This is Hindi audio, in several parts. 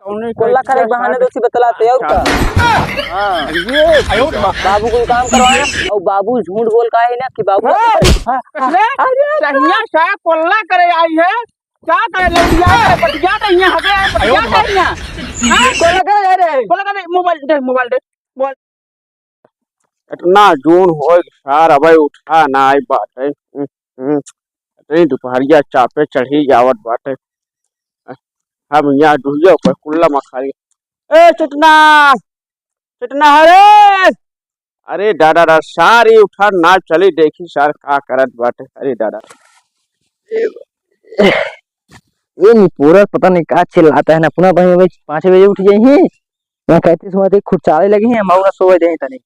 कोल्ला करे बहाने तो उसी बतलाते हो का। हाँ ये बाबू को काम करवाना और बाबू झूठ बोल का है ना कि बाबू सहिया सा कोल्ला करे आई है क्या करे लौटिया करे पटिया के यहां हगे है पटिया के यहां कोल्ला करे रे कोल्ला करे मोबाइल दे मोबाइल इतना जून हो सार अब उठा ना आई बात है। इतनी दोपहरिया चापे चढ़ी जावत बात है। हम यहाँ डूहिया पर कुल्ला मखाई ए चिटना चिटना अरे अरे दादा सारी उठा ना चली देखी सार का करत बाटे। अरे दादा ये नहीं पूरा पता नहीं का चिल्लाता है ना पुनः भाई 5 बजे उठ गई हैं मैं कहती सुबह देख खुद चाले लगी हैं मौना सो गए तनी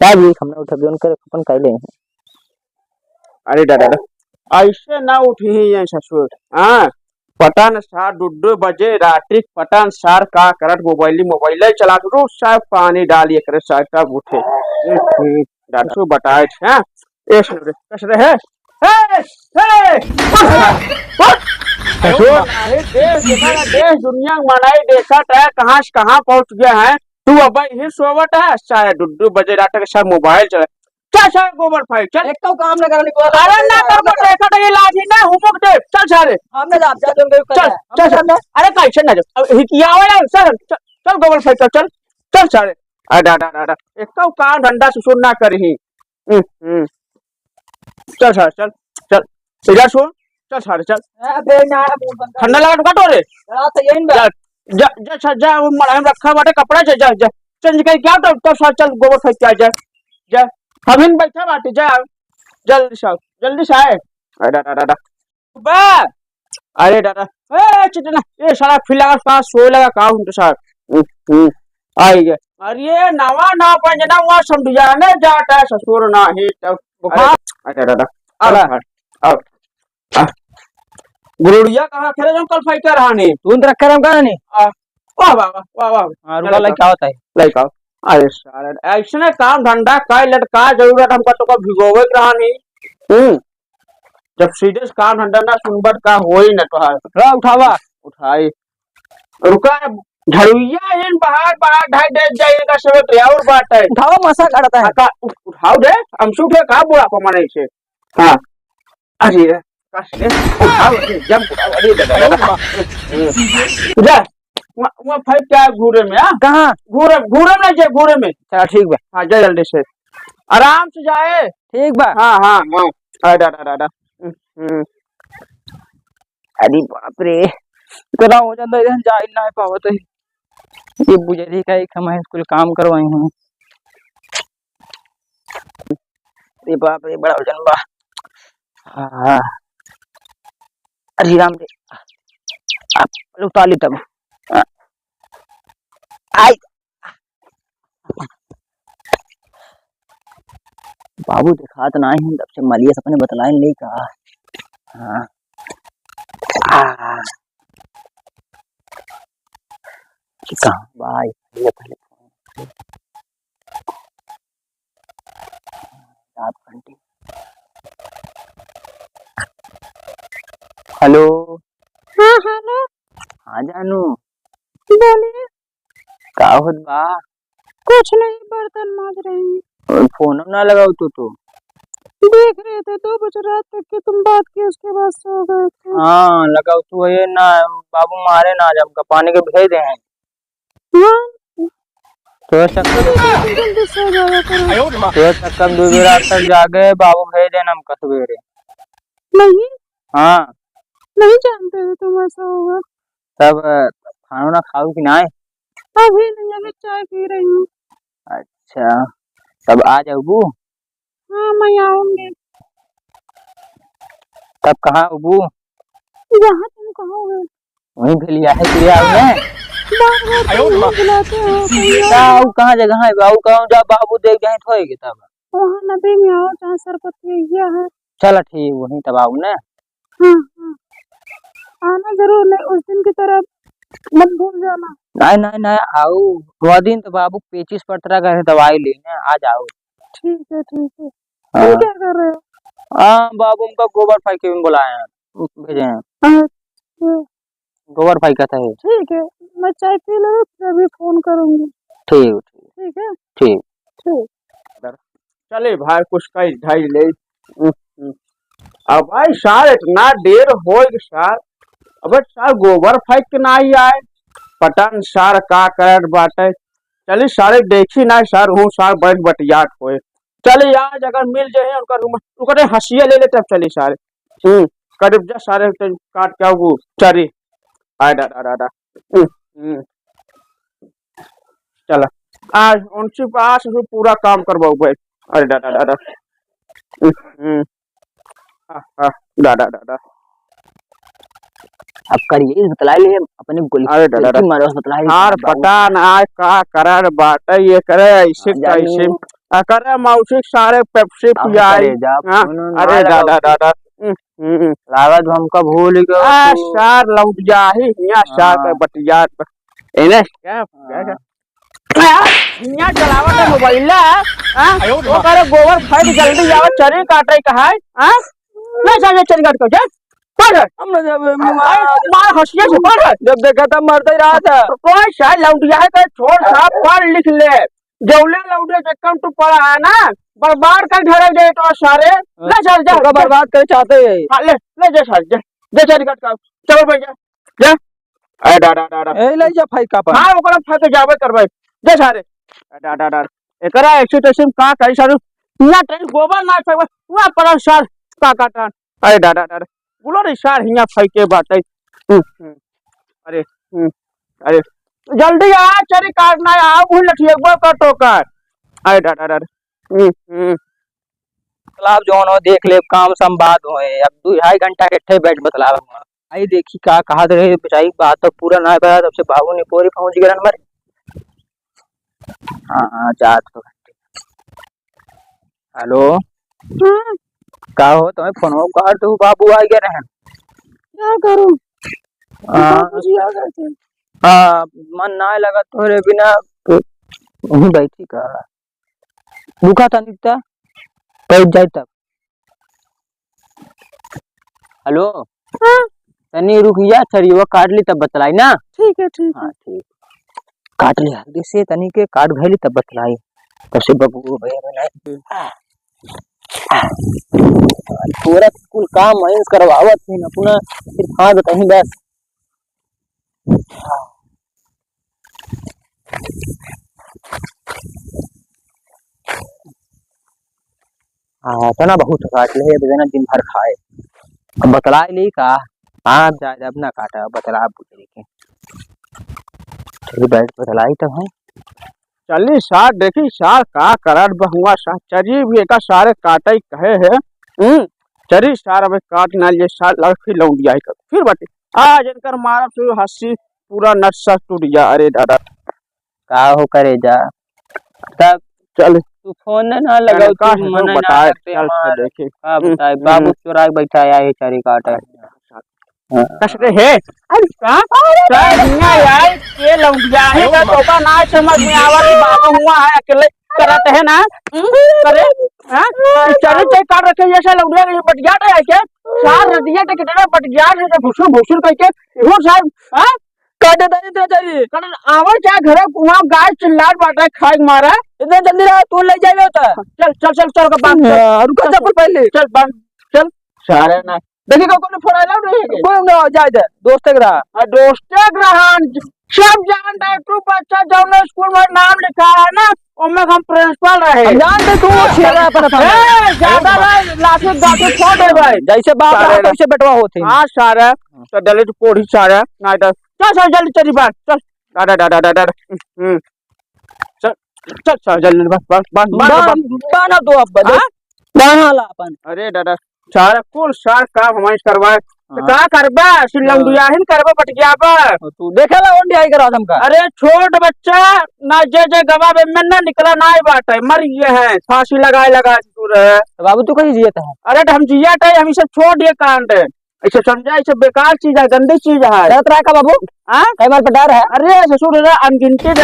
तब ये हमने उठ जोन कर अपन कह ले। अरे दादा ऐसे ना उठी है ससुर। हाँ पटन सार 2 बजे रात्रि पटन सार का करत मोबाइल चला रो साहब पानी डालिए करे साहब तब उठे दादा सो बताए थे। हां एक कस रहे देश दुनिया मनाई देखा है कहाँ से कहाँ पहुंच गया है। तू अब ही सोवत है चाहे 2 बजे रात के साथ मोबाइल चला चल गोबर फाइल चल एक तो काम ना करने को अरे ना कर को देखा तो ये लाठी ना हुमुक दे चल सारे हमने जा जोन चल अरे कैसे ना जा हिकिया वाला चल गोबर फाइल चल चल सारे अरे दादा एक तो काम धंधा सुन ना करही। चल सारे चल चल इधर सुन चल सारे चल ठंडा लगा काटो रे जा वो मड़ाई में रखा बाटे कपड़ा जा चल निकल क्या तो चल गोबर फेंक के जा जा हम इन बैठा बाटे जा जल्दी से आए। अरे दादा बा अरे दादा ए चिटना ये सारा फिला का सो लगा काम तो साहब आई गए। अरे नवा ना पंजना वहां समझाने जाता है ससुर ना ही तब बुखार। अरे दादा अब गुरुड़िया कहाँ खेले जो कल फाइटर रहानी तू तो रखा हम कहां नहीं वाह वाह वाह वाह रुका लाइक क्या होता है लाइक आओ। अरे सारे ऐसे काम धंधा का लटका जरूरत हमको तो भिगोवे रहानी। जब सीरियस काम धंधा ना सुनबत का हो ही न तो उठावा उठाई रुका झड़ुइया इन बाहर ढाई दे जाएगा सब और बात है उठावा मसा करता है उठाओ दे हम सुखे का बुरा पमाने से। हां अरे उठाओ जब उठाओ अरे जा वो फाइट क्या घूरे में। हां कहां घूरे में जे घूरे में चल ठीक बा। हां जा जल्दी से आराम से जाए ठीक बा। हां अरे दादा अरे बाप रे इतना हो जाता है जा ही ना पावत है। ये बुझे का एक हम स्कूल काम करवाई हूं। अरे बाप रे बड़ा वजन बा। हां अरे राम रे आप उठा ली तब आई बाबू दिखा तो नहीं हूँ तब से मलिया अपने बतलाए नहीं कहा। हाँ कहाँ भाई पहले 7 घंटे। हेलो हाँ हेलो हाँ जानू बोलिए का होत बा कुछ नहीं बर्तन मांज रही हूँ। फोन ना लगाओ तो देख रहे थे 2 बजे रात तक कि तुम बात की उसके बाद सो गए थे। हाँ लगाओ तो ये ना बाबू मारे ना जब का पानी के भेज दे हैं तो जल्दी सो जाया करो। तो तक 2 बजे रात तक जागे बाबू भेज देना हम सवेरे। नहीं हाँ नहीं जानते थे तुम ऐसा होगा। तब खाना ना खाओ कि ना अभी नहीं अभी चाय पी रही हूँ। अच्छा तब आ जाओ। हाँ मैं आऊंगी। तब कहाँ उबू जहाँ तुम कहोगे वहीं भेलिया है कि आओ ने बार बुलाते हो बाबू कहाँ जगह है बाबू कहूँ जब बाबू देख जाए थोएगे तब वहाँ नदी में आओ जहाँ सरपति है। चल ठीक वहीं तब आओ ने। हाँ आना जरूर नहीं उस दिन की तरह मत भूल जाना। नहीं आओ 2 दिन तो बाबू पेचिस पटरा करे दवाई लेने आ जाओ। ठीक है तुम क्या कर रहे हो। हाँ बाबू उनका गोबर फाई के भी बुलाए हैं भेजे हैं अच्छा गोबर फाई कहता है। ठीक है मैं चाय पी लूँ फिर अभी फोन करूंगी। ठीक ठीक है। ठीक। ठीक। चले भाई कुछ कही ढाई ले। अब भाई सार इतना देर हो सार, अब सार गोबर फेंक के ना ही आए, पटन सार का कर बाटे। चली सारे देखी ना सार हूँ सार बैठ बटियाट होए। चले आज अगर मिल जाए उनका रूम उनका हंसिया ले लेते अब चली सारे। करीब जा सारे काट के वो चरी आय डा चला आज उनसे पास पूरा काम करवाओ भाई। अरे डा अब करिए बतलाई ले अपने गोली। अरे दादा मारो बतलाई यार पता ना का करर बाटे ये करे ऐसे कैसे करे मौसी सारे पेप्सी पियाई। अरे दादा लागत हमका भूल गया सार लौट जा ही यहाँ सार पे बटिया इन्हें क्या यहाँ चलावट है मोबाइल वो करे गोबर फेंक जल्दी जाओ चरी काटे कहा है नहीं चाहिए चरी काट को हमने जब मार हंसिया से पढ़ जब देखा था मरते ही रहा था कोई शायद लौटिया है छोड़ साहब पढ़ लिख ले जौले लौटे चक्कर तू पढ़ा है ना बर्बाद कर ढरे दे तो सारे ले सर जा बर्बाद कर चाहते हैं। हाँ ले जा सर जा चरी काट का चल भाई जा अरे डा ए ले जा फाई का पर हां ओकरा फाई के जावे करबै जा सारे डा एकरा एक्सटेंशन का कई सारू ना ट्रेन गोबर ना फेंक हुआ पर सर का काटन। अरे डा बोलो रे सार हिया फेंके बाटे। अरे अरे जल्दी आ चरी काटना आ भूल लठिएबो का टोकर। अरे डा बतलाव जोन हो देख ले काम संवाद होए अब 2-2.5 घंटा इकट्ठे बैठ बतलाव आई देखी का कहा रहे बेचारी बात तो पूरा ना बता तब से बाबू ने पूरी पहुंच गए नंबर। हां जात तो हेलो का हो तुम्हें फोन कर तो बाबू आ गए रहे क्या करूं बाबूजी आ गए थे। हाँ मन ना लगा तोरे बिना तो वहीं बैठी का भूखा था निकता बैठ जाए तब। हेलो तनी रुक जा चरियो काट ली तब बतलाई ना। ठीक है ठीक है। हाँ ठीक काट लिया जैसे तनी के काट भैली तब बतलाई तब से बबू भैया बनाए पूरा कुल काम महेश करवावत है अपना सिर्फ हाँ बताही बस। हाँ तो ना बहुत काट ले बिना दिन भर खाए अब बतला ली का हाँ जाए अब ना काटा बतला बुझे के चलिए बैठ बतलाई तब है चली सार देखी सार का करट बहुआ सार चरी भी एक सारे काटे कहे है। चरी सार अब काट ना लिए सार लड़की लौट जाए फिर बाटे आज इनकर मारा फिर हंसी पूरा नक्शा टूट गया। अरे दादा का हो करे जा तब चल तू फोन ना लगा का तू मना बताए ना चल के देखे का बताए बाबू चुरा के बैठा आया है चरी काटा कसरे है। अरे का यार ये लौट गया है का तोका ना समझ में आवा कि बाबू हुआ है अकेले करते है ना करे हां चरी चरी काट रखे जैसा लौट गया ये बट गया है क्या सार नदिया के कितना बट गया है तो भुसुर भुसुर करके हो साहब हां काटे दे तो चली कन आवर क्या घर वहां गाय चिल्लाट बाटा खाए मारा इतना जल्दी रहा तू ले जाए होता चल चल चल चल का बात रुक जा पहले चल बंद चल सारे ना देखी को कोने फोन आला नहीं है कोई ना जाए दे दोस्त के रहा सब जानता है तू बच्चा जौन स्कूल में नाम लिखा है ना ओमे हम प्रिंसिपल रहे जानते तू छेड़ा पर ज्यादा लाठी गाठी फोड़ दे भाई जैसे बाप रहा वैसे बेटवा होते हां सारा तो डले तो कोड़ी सारा ना चल चल जल्दी चली बात चल दादा चल चल चल जल्दी बस बाना दो अब बाना ला अपन। अरे दादा सारा कुल सार काम हमारे करवाए तो का करबा सिलंडिया हिन करबा पटकिया पर तू देखेला ओंडी आई करा हमका। अरे छोट बच्चा ना जे गवा में ना निकला ना ही बात है मर गए हैं फांसी लगा तू रहे तो बाबू तू कहीं जियत है। अरे हम जिया टे हम इसे छोड़ दिए कांड ऐसे समझा ऐसे बेकार चीज है गंदी चीज है रात रहा का बाबू हां कई बार पटार है। अरे ससुर रे अनगिनती तू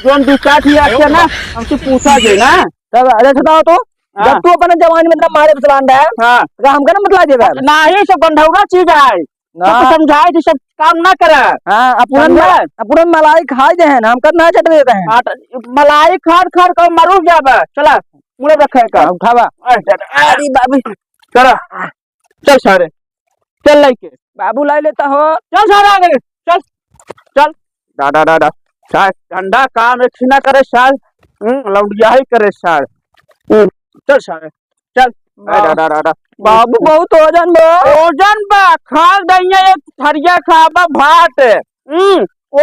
जोन दिक्कत ही आके ना हमसे पूछा जे ना तब अरे बताओ तो जब तू अपने जवानी में मारे बतलान है हां हमका ना बतला देबा ना ही सब गंधौरा चीज है ना समझाए थी सब काम ना करे। हाँ अपन मलाई खाई दे हैं हम करना चट देते हैं। मलाई खाड़ खाड़ कर मरू जाबे। चला मुड़े रखे का उठावा। अरे बाबू चला चल सारे चल लेके बाबू लाई लेता हो। चल सारे आगे चल चल दादा दादा सार ठंडा काम एक सीना करे सार लौंडिया ही करे सार चल सारे चल दादा दादा बाबू बहुत ओजन बा खा दैया एक थरिया खाबा भात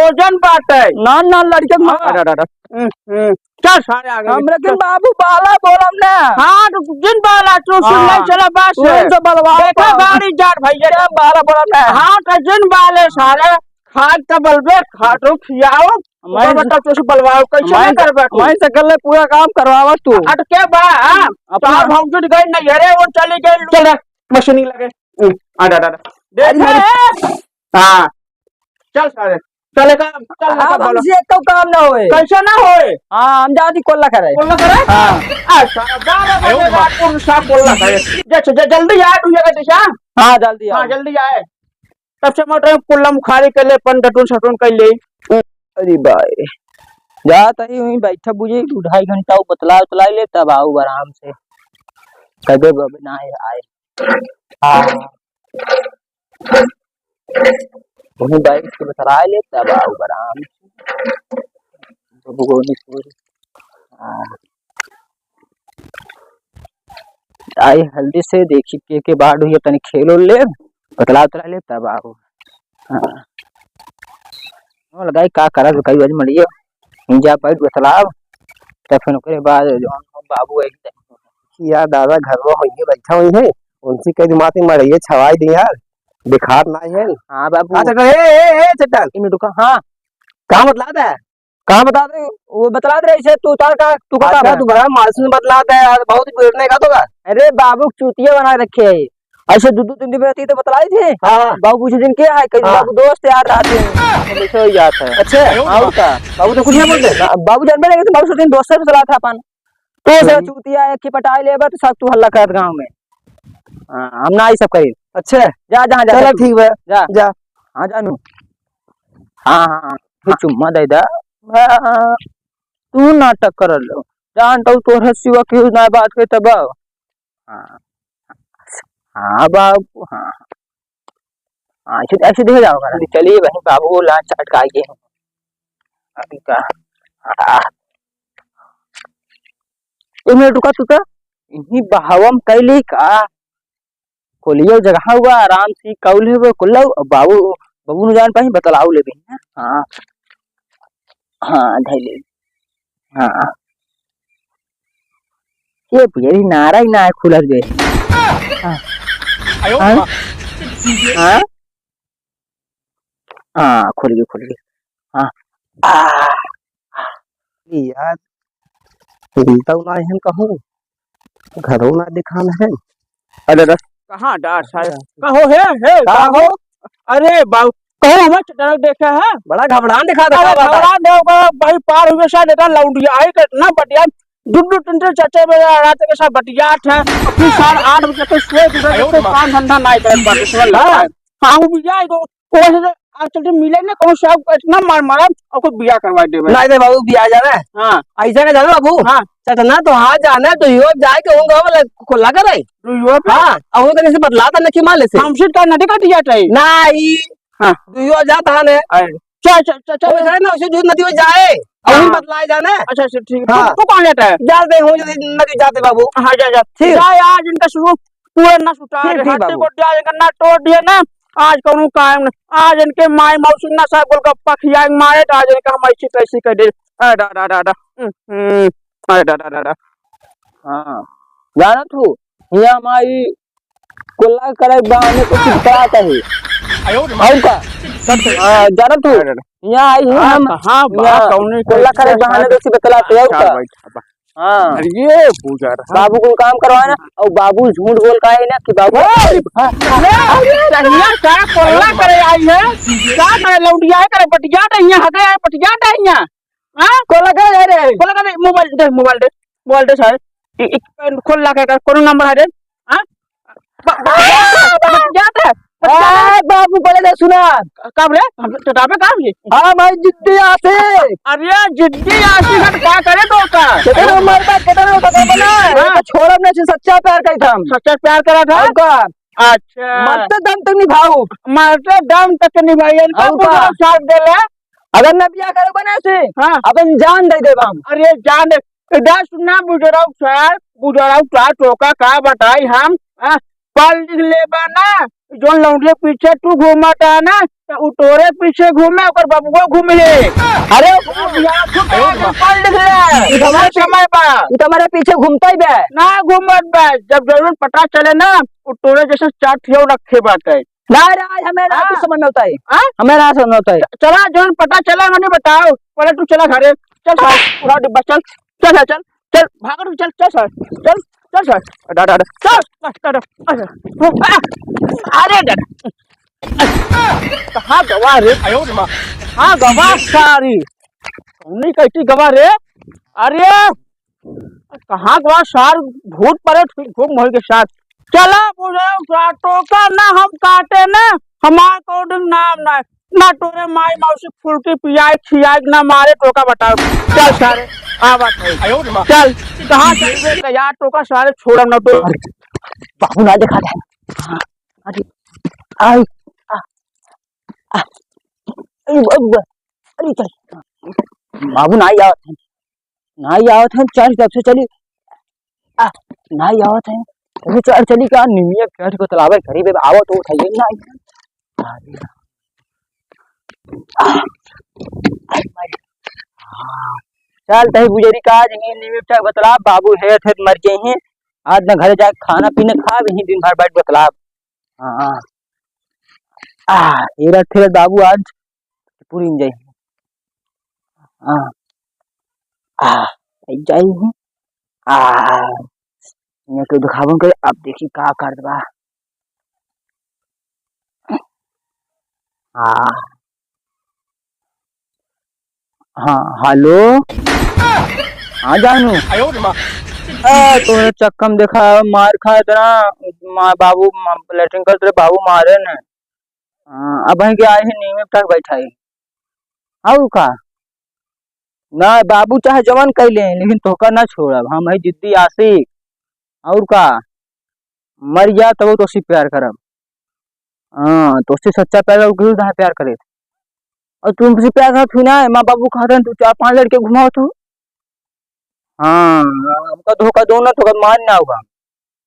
ओजन बाटे नान लड़के दादा दादा चल सारे आगे हम लेकिन बाबू बाला बोलम ना। हाँ जिन बाला तू सुन नहीं चला बस तो बलवा देखा गाड़ी जाट भैया बाला बोलम ना। हाँ तो जिन बाले सारे खाद का बलबे खाटो खियाओ मैं बता तो बलवाओ कैसे नहीं कर बैठो मैं से कर पूरा काम करवावा तू अटके बा अपना भौजुद गई नहीं अरे वो चली गई चल मशीनी लगे आ दादा देख हाँ चल सारे चले का चल का बोलो हमसे तो काम ना होए कैसे ना होए। हां हम जाती कोल्ला करे हां अच्छा गाना बजे रातपुर साहब बोलना करे जल्दी आ तू ये दिशा। हां जल्दी हां जल्दी आए तब से मोटर कुल्ला मुखारी कर ले पन डटून सटून कर ले। अरे भाई जा तही वहीं बैठा बुझे 2.5 घंटा बतला ले तब आऊ आराम से कदे बब ना आए। हां वहीं बैठ के बतला ले तब आऊ आराम से बबू को नहीं छोड़। आई हल्दी से देखी के बाद हुई तनी खेलो ले बतला ले तब आऊ। हां लगाई का करा कई बार मड़ियो जा बैठ बतलाव तब फिर ओकरे बाद जो बाबू यार दादा घर में होइए बैठा हुई है उनसे कई दिमाग में मड़िए छवाई दी यार दिखात ना है। हां बाबू अच्छा ए चट्टान इन रुका। हां कहां बतलाता है कहां बता दे वो बतला दे ऐसे तू तार का तू का अच्छा तू बड़ा मासूम बतलाता है यार बहुत बेटने का तो का। अरे बाबू चूतिया बना रखे है ऐसे 2-3 दिन रहती तो बतलाई थे। हां बाबू पूछे दिन क्या है कहीं बाबू दोस्त यार आते हैं हमेशा ही जाता है। अच्छा हां का बाबू तो कुछ नहीं बोलते बाबू जानबे नहीं तो बाबू से दिन दोस्त से बतला था अपन तो से चूतिया है कि पटाई लेबा तो सब तू हल्ला कर गांव में। हां हम ना ही सब करी। अच्छा जा जहां जा चलो ठीक है जा जा। हां जानू हां ये चुम्मा दे दा तू नाटक कर लो जानता तोर हंसीवा क्यों ना बात के तब। हां हाँ बाबू हाँ हाँ ऐसे देख जाओ घर चलिए वही बाबू लाच चाट का आइए अभी का। एक मिनट रुका तू तो इन्हीं बहावम कैली का कोलियो जगह हुआ आराम से कौल है वो कुल्ला बाबू बाबू न जान पाई बतलाऊ ले भी। हाँ हाँ धैले हाँ ये पुजारी नारा ही ना खुला दे। हाँ हाँ हाँ खुल गई। हाँ यार मिलता ना है कहूँ घरों ना दिखाना है। अरे रस कहाँ डार सारे कहो है कहो अरे बाबू कहो हमें चटक देखा है बड़ा घबरान दिखा दे घबरा दे भाई पार हुए शायद इतना लौंडिया है कितना बटिया दुड्डू टंटे चाचे में रात के साथ बटियाट है फिर 8:30 बजे तक सोए तो काम धंधा नहीं कर पाते सुन ला। हां वो भी जाए तो वैसे आज चलते मिले ना कौन साहब इतना मारा और कोई बियाह करवा दे नहीं दे बाबू बियाह जाना है। हां ऐसा का जाना बाबू। हां चटना तो हां जाना है तो यो जाए के होगा वाला खुला कर रही यो हां और वो कने से बदलाता न कि माले से हमसे का नटी का दिया चाहिए नहीं हां यो जाता है चल चल चल चल जाए ना उसे दूध नदी में जाए और बदलाए जाना है। अच्छा ठीक हाँ। तू कौन जाता है जाते हूं नदी जाते बाबू। हां जा जा ठीक जा आज इनका शुरू पूरे ना सुटा ठीक, हाथी बाबू। को दिया इनका ना तोड़ दिया ना आज कौन कायम आज इनके माई मौसी ना सब गोलगप्पा खिया मारे तो आज इनका हम ऐसी कैसी कर दे अरे दादा हाँ जाना तू यहाँ हमारी कोल्ला करे गाँव में कुछ कराता है और का जाना तू यहाँ आई हूँ हम हां कोल्ला करे बहाने तो बतलाते हैं का। हाँ अरे पूजा बाबू को काम करवाना और बाबू झूठ बोल का है ना कि बाबू क्या कोल्ला करे आई है क्या करे लौंडिया है करे पटिया नहीं है हगे पटिया नहीं है हां कोल्ला करे रे कोल्ला करे मोबाइल दे सर खोल ला के कौन नंबर है रे हां जाता है बाबू पहले तो सुना। कब रे हम चटापे काम ये हाँ भाई जिद्दी आते अरे जिद्दी आशी का क्या करे तो का कितना उम्र का कितना होता था बना हाँ। तो छोड़ अपने से सच्चा प्यार कही था हम। सच्चा प्यार करा था और का अच्छा मरते दम तक निभाऊ मारते दम तक निभाई इनका और का? पूरा साथ दे ले अगर न बिया करे बने से हाँ अपन जान दे देब हम। अरे जान इधर सुनना बुजुर्ग सर बुजुर्ग का टोका का बताई हम हाँ, पढ़ लिख लेबा ना जो लौंडे पीछे तू घूमता है ना तो उतोरे पीछे घूमे और बबुआ घूमे अरे पढ़ लिख ले हमारे समय बा तू तो हमारे पीछे घूमता ही बे। ना घूमत बा जब जरूरत पता चले ना उतोरे जैसे चार थियो रखे बात है ना राज हमें रात हाँ। समझ में होता है हाँ? हमें रात समझ में होता है। चला जरूर पता चला मैंने बताओ पहले तू चला घरे चल सर पूरा डिब्बा चल चल चल चल चल भाग तू चल चल सर चल चल सर डा डा चल अरे डा कहाँ गवा रे हाँ गवा सारी नहीं कहती गवा रे अरे कहाँ गवा सार भूत परे घूम मोह के साथ चला बुझे टोका ना हम काटे ना हमार कोडिंग नाम ना तोरे माई मौसी फुलकी पियाई खियाई ना मारे टोका बताओ चल सारे आ बात चल कहाँ चल यार टोका सारे छोड़म ना तो बाबू ना देखा था। अरे आई अरे चल बाबू नहीं आवत है चल कब से चली नहीं आवत है अभी चल चली का निमिया कैठ को तलावे करीब आवत तो उठाइए ना। चल तही गुजरी का आज ही निमिया बतला बाबू है थे मर गए हैं आज न घर जाके खाना पीना खा भी दिन भर बैठ बतला। हाँ हेरा थे बाबू आज पूरी इंजॉय जाई हूँ मैं तो दिखाऊं के अब देखी का कर दबा। हाँ हेलो हाँ जानू तो चक्कम देखा मार खा इतना माँ बाबू लेटरिंग कर तेरे बाबू मारे न अब वहीं के आए हैं नीम तक बैठा है और का ना बाबू चाहे जवन कर ले लेकिन तोका ना छोड़ब हम है जिद्दी आशिक और का मर जा तब तो उसी प्यार करब। हाँ तो उससे सच्चा प्यार गुरु कहाँ प्यार करे और तुमसे प्यार कर थी ना माँ बाबू कहते तू 4-5 लड़के घुमाओ तो। हाँ हमका धोखा दो ना तो मान ना होगा।